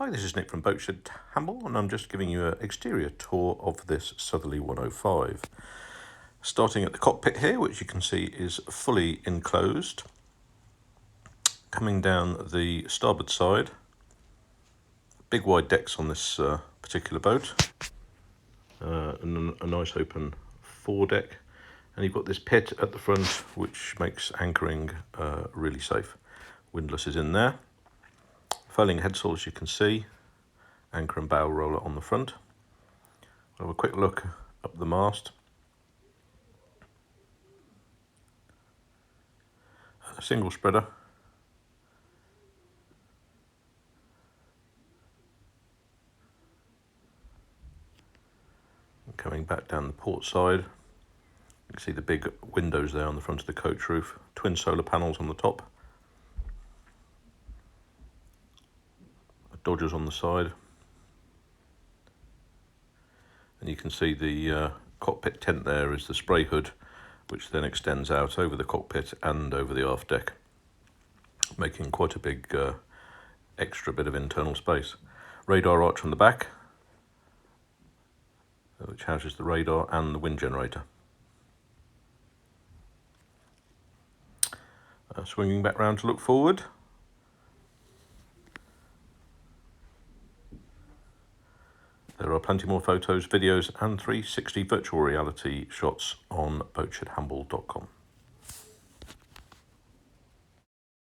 Hi, this is Nick from Boatshed Hamble, and I'm just giving you an exterior tour of this Southerly 105. Starting at the cockpit here, which you can see is fully enclosed. Coming down the starboard side, big wide decks on this particular boat, and a nice open foredeck. And you've got this pit at the front, which makes anchoring really safe. Windlass is in there. Furling headsail, as you can see. Anchor and bow roller on the front. We'll have a quick look up the mast. A single spreader. And coming back down the port side, you can see the big windows there on the front of the coach roof. Twin solar panels on the top. Dodgers on the side. And you can see the cockpit tent there is the spray hood, which then extends out over the cockpit and over the aft deck, making quite a big extra bit of internal space. Radar arch on the back, which houses the radar and the wind generator. Swinging back round to look forward. There are plenty more photos, videos and 360 virtual reality shots on boatshedhamble.com.